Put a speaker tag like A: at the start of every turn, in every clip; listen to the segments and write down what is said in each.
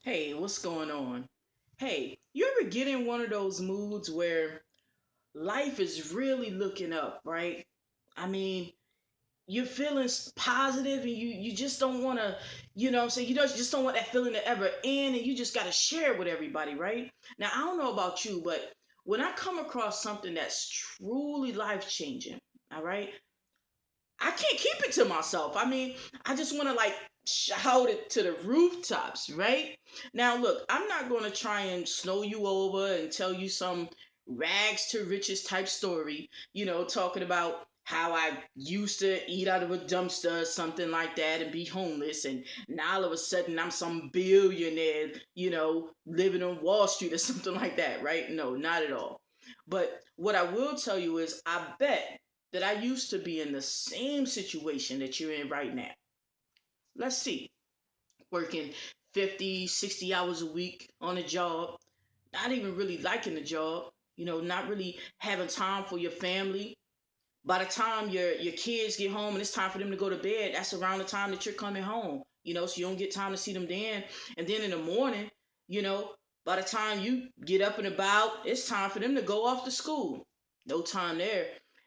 A: Hey, what's going on? Hey, you ever get in one of those moods where life is really looking up, right? I mean, you're feeling positive and you just don't want to, what I'm saying, just don't want that feeling to ever end and you just got to share it with everybody, right? Now, I don't know about you, but when I come across something that's truly life changing, all right, I can't keep it to myself. I mean, I just want to like shout it to the rooftops, right? Now, look, I'm not going to try and snow you over and tell you some rags to riches type story, talking about how I used to eat out of a dumpster or something like that and be homeless. And now all of a sudden I'm some billionaire, living on Wall Street or something like that, right? No, not at all. But what I will tell you is, I bet that I used to be in the same situation that you're in right now. Let's see, working 50, 60 hours a week on a job, not even really liking the job, not really having time for your family. By the time your kids get home and it's time for them to go to bed, that's around the time that you're coming home, so you don't get time to see them then. And then in the morning, you know, by the time you get up and about, it's time for them to go off to school. No time there.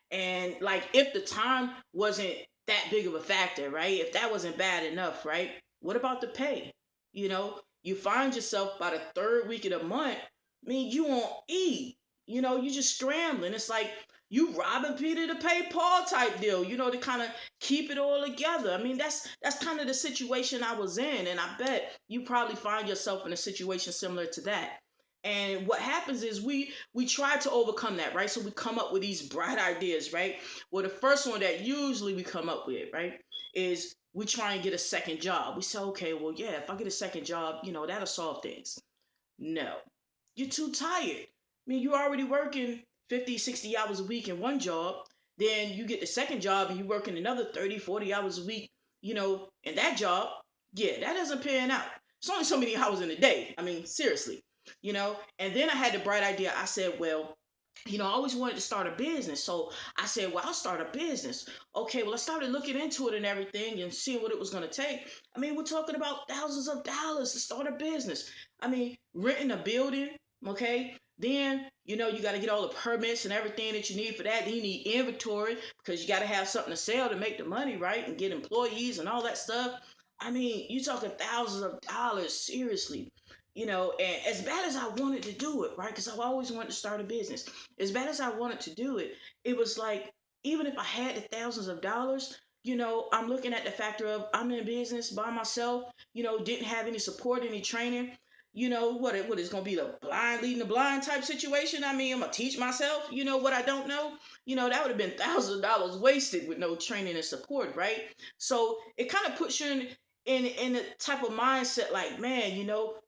A: And like if the time wasn't that big of a factor, right? If that wasn't bad enough, right? What about the pay? You find yourself by the third week of the month, I mean, you won't eat. You just scrambling. It's like you robbing Peter to pay Paul type deal, to kind of keep it all together. I mean, that's kind of the situation I was in, and I bet you probably find yourself in a situation similar to that. And what happens is we try to overcome that, right? So we come up with these bright ideas, right? Well, the first one that usually we come up with, right, is we try and get a second job. We say, okay, well, yeah, if I get a second job, that'll solve things. No, you're too tired. I mean, you're already working 50, 60 hours a week in one job. Then you get the second job and you're working another 30, 40 hours a week, in that job. Yeah, that doesn't pan out. It's only so many hours in a day. I mean, seriously, And then I had the bright idea. I said, well, I always wanted to start a business. So I said, well, I'll start a business. Okay, well, I started looking into it and everything and seeing what it was going to take. I mean, we're talking about thousands of dollars to start a business. I mean, renting a building, okay? Then, you got to get all the permits and everything that you need for that. Then you need inventory because you got to have something to sell to make the money, right? And get employees and all that stuff. I mean, you're talking thousands of dollars, seriously. And as bad as I wanted to do it, right? Because I've always wanted to start a business. As bad as I wanted to do it, it was like, even if I had the thousands of dollars, I'm looking at the factor of I'm in business by myself, didn't have any support, any training. What is going to be the blind leading the blind type situation? I mean, I'm going to teach myself, what I don't know. That would have been thousands of dollars wasted with no training and support, right? So it kind of puts you in the type of mindset like, man,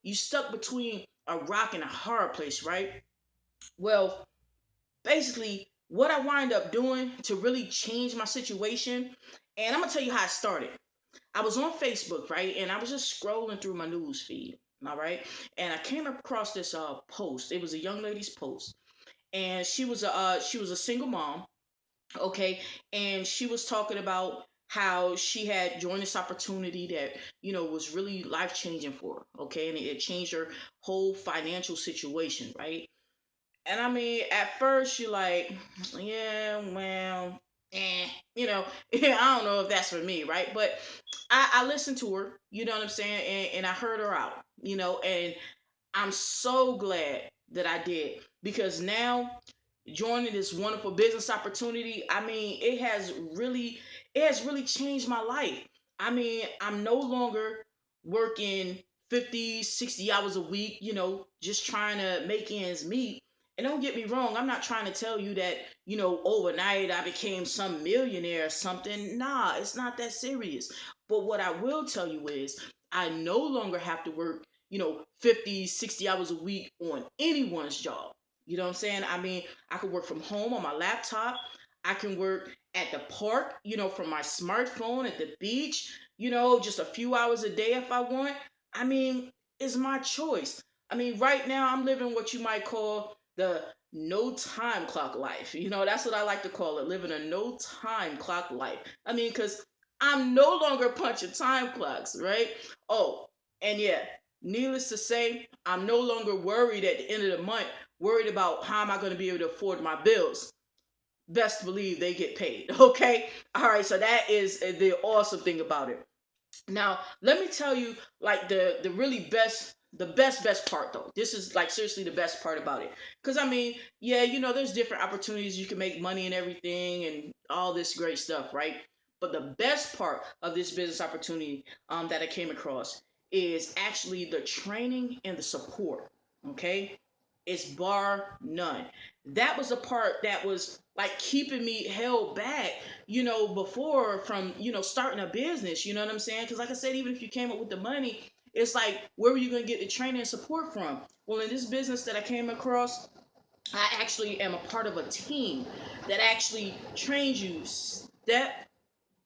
A: you stuck between a rock and a hard place, right? Well, basically, what I wind up doing to really change my situation, and I'm gonna tell you how it started. I was on Facebook, right, and I was just scrolling through my news feed, all right, and I came across this post. It was a young lady's post, and she was a single mom, okay, and she was talking about how she had joined this opportunity that was really life changing for her, okay, and it changed her whole financial situation, right? And I mean, at first you're like, yeah, well, you know, I don't know if that's for me, right? But I listened to her, you know what I'm saying, and I heard her out, and I'm so glad that I did because now joining this wonderful business opportunity, I mean, it has really changed my life. I mean, I'm no longer working 50, 60 hours a week, just trying to make ends meet. And don't get me wrong, I'm not trying to tell you that, overnight I became some millionaire or something. Nah, it's not that serious. But what I will tell you is I no longer have to work 50, 60 hours a week on anyone's job. You know what I'm saying? I mean, I could work from home on my laptop. I can work at the park, from my smartphone at the beach, just a few hours a day if I want. I mean, it's my choice. I mean, right now I'm living what you might call the no time clock life. That's what I like to call it, living a no time clock life. I mean, because I'm no longer punching time clocks, right? Oh, and yeah, Needless to say, I'm no longer worried at the end of the month, worried about how am I going to be able to afford my bills. Best believe they get paid. Okay. All right. So that is the awesome thing about it. Now, let me tell you, like the really best part though. This is like seriously the best part about it. Because I mean, yeah, there's different opportunities you can make money and everything and all this great stuff, right? But the best part of this business opportunity that I came across is actually the training and the support. Okay, it's bar none. That was the part that was like keeping me held back, before from, starting a business, you know what I'm saying? Because, like I said, even if you came up with the money, it's like, where were you going to get the training and support from? Well, in this business that I came across, I actually am a part of a team that actually trains you step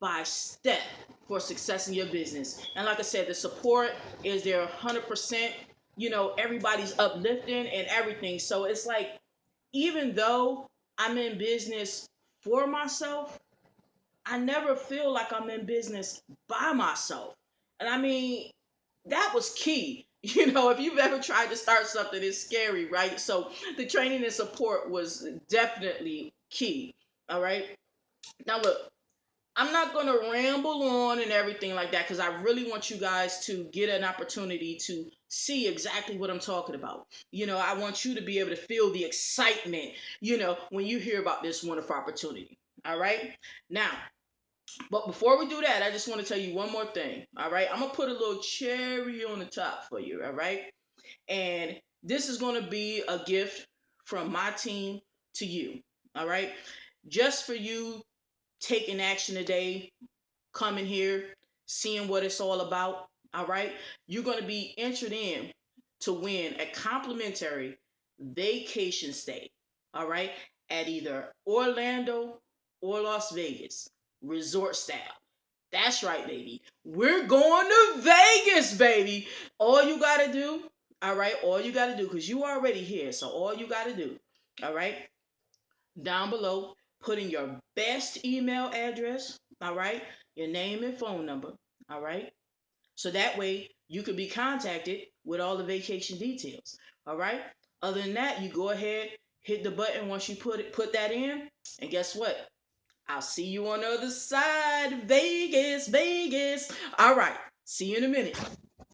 A: by step for success in your business. And like I said, the support is there 100%. Everybody's uplifting and everything. So it's like, even though I'm in business for myself, I never feel like I'm in business by myself. And I mean, that was key. If you've ever tried to start something, it's scary, right? So the training and support was definitely key. All right. Now, look, I'm not going to ramble on and everything like that because I really want you guys to get an opportunity to see exactly what I'm talking about. I want you to be able to feel the excitement, when you hear about this wonderful opportunity. All right. Now, but before we do that, I just want to tell you one more thing. All right. I'm going to put a little cherry on the top for you. All right. And this is going to be a gift from my team to you. All right. Just for you taking action today, coming here, seeing what it's all about. All right. You're going to be entered in to win a complimentary vacation stay. All right. At either Orlando or Las Vegas, resort style. That's right, baby. We're going to Vegas, baby. All you got to do, all right, all you got to do, because you already here. So all you got to do, all right, down below, put in your best email address, all right, your name and phone number, all right. So that way you can be contacted with all the vacation details, all right. Other than that, you go ahead, hit the button once you put that in, and guess what? I'll see you on the other side. Vegas, Vegas. All right. See you in a minute.